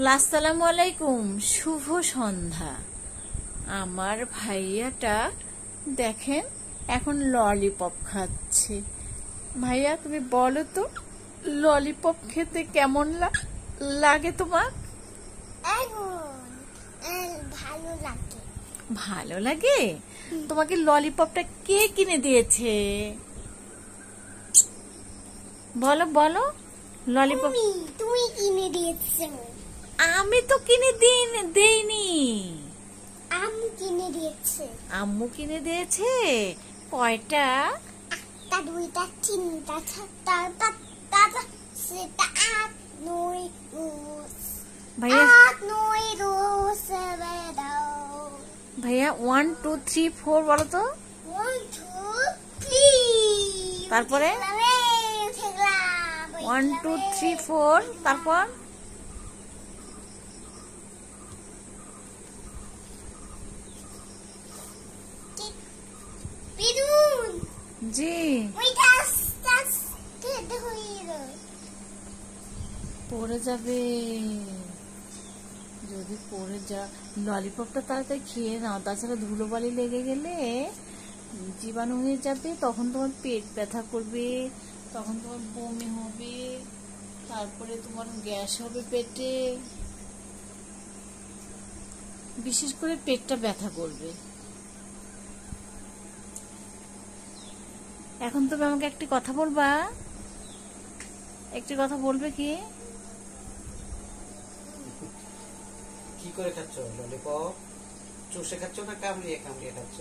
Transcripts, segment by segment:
আসসালামু আলাইকুম, শুভ সন্ধ্যা। আমার ভাইয়াটা দেখেন এখন ললিপপ খাচ্ছে। ভাইয়া তুমি বলো তো ললিপপ খেতে কেমন লাগে তোমার? ভালো লাগে। ভালো লাগে? তোমাকে ললিপপটা কে কিনে দিয়েছে? বলো বলো। ললিপপ তুমি কিনে দিয়েছো? আমি তো কিনে দেইনি। আম্মু কিনে দিয়েছে। আম্মু কিনে দিয়েছে। কয়টা? একটা, দুইটা, তিনটা, চারটা, পাঁচটা, ছয়টা, আট, নয়, ভাইয়া 1 2 3 4 বলো তো। 1 2 3 তারপরে 1 2 3 4 তারপর জি পড়ে যাবে। যদি পড়ে যা, ললিপপটা তাড়াতাড়ি খেয়ে নাও, তাছাড়া ধুলোবালি লেগে গেলে জীবাণু হয়ে যাবে, তখন তোমার পেট ব্যথা করবে, তখন তোমার বমি হবে, তারপরে তোমার গ্যাস হবে পেটে, বিশেষ করে পেটটা ব্যথা করবে। এখন তুমি আমাকে একটি কথা বলবা? একটি কথা বলবে কি? কি করে খাচ্ছ ললিপপ? চুষে খাচ্ছ না কামড়িয়ে কামড়িয়ে খাচ্ছ?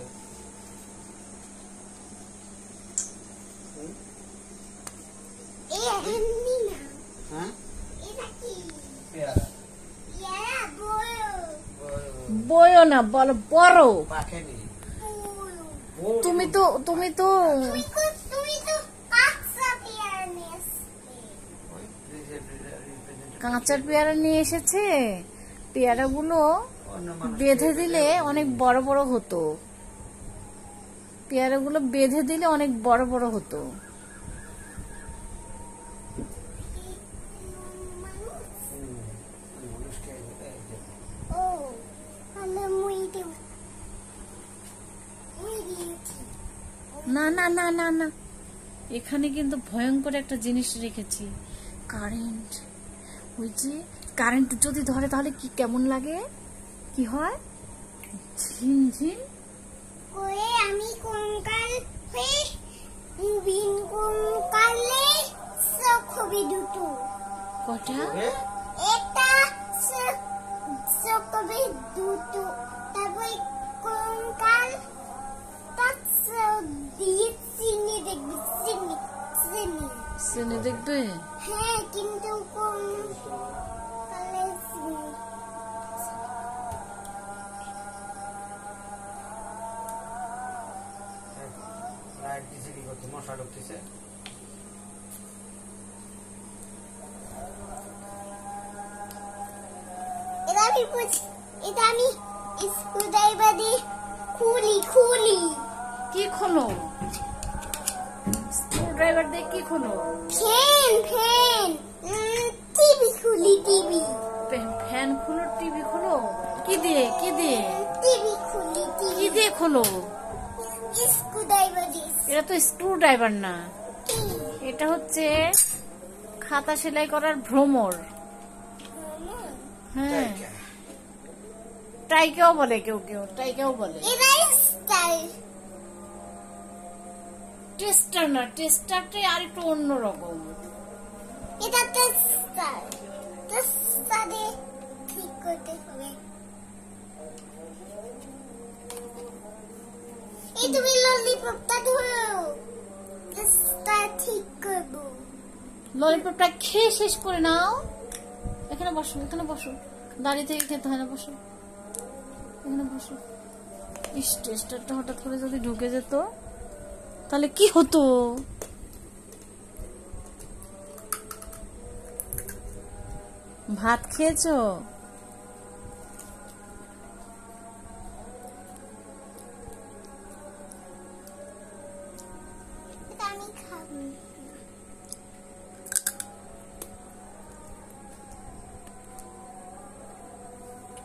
বয়ো না, বলো বড়। তুমি তো কাঁচা পেয়ারা নিয়ে এসেছে। পেয়ারাগুলো বেঁধে দিলে অনেক বড় বড় হতো। পেয়ারাগুলো বেঁধে দিলে অনেক বড় বড় হতো। না না না না না, এখানে কিন্তু ভয়ঙ্কর একটা জিনিস রেখেছি, কারেন্ট। ওই যে কারেন্ট যদি ধরে তাহলে কি কেমন লাগে, কি হয়? ঝিনঝিন। আমি কোনকাল বিন কোনকালে সখবি দুটো। কটা? একটা সখবি দুটো। তারপর কোনকাল সিনে দেখবে? হ্যাঁ, কিন্তু কোন কালে লাইট দিছে কি করতে? মশা ঢুকতেছে। এটা আমি স্ক্রুড্রাইভার দিয়ে খুলি। কি খোলো? স্ক্রুড্রাইভার দিয়ে কি খোলো? ফ্যান টিভি খুলি। ফ্যান খোলো, টিভি খোলো। কি দিয়ে টিভি খুলি। কি দিয়ে খোলো? স্ক্রুড্রাইভার দিয়ে। এটা তো স্ক্রুড্রাইভার না, এটা হচ্ছে খাতা সেলাই করার ভ্রমর। হ্যাঁ, টাইকেও বলে, কেউ টাইকেও বলে। টেস্টার না, টেস্টারটাই আর একটু অন্যরকম। এটা টেস্টারে ঠিক করতে হবে। এই তুমি ললিপপটা ধরো, টেস্টার ঠিক করব। ললিপপটা খেয়ে শেষ করে নাও। এখানে বসো, দাঁড়িয়ে থেকে খেতে হয় না, বসো এখানে বসো। ইস, টেস্টারটা হঠাৎ করে যদি ঢুকে যেত তাহলে কি হতো? ভাত খেয়েছো?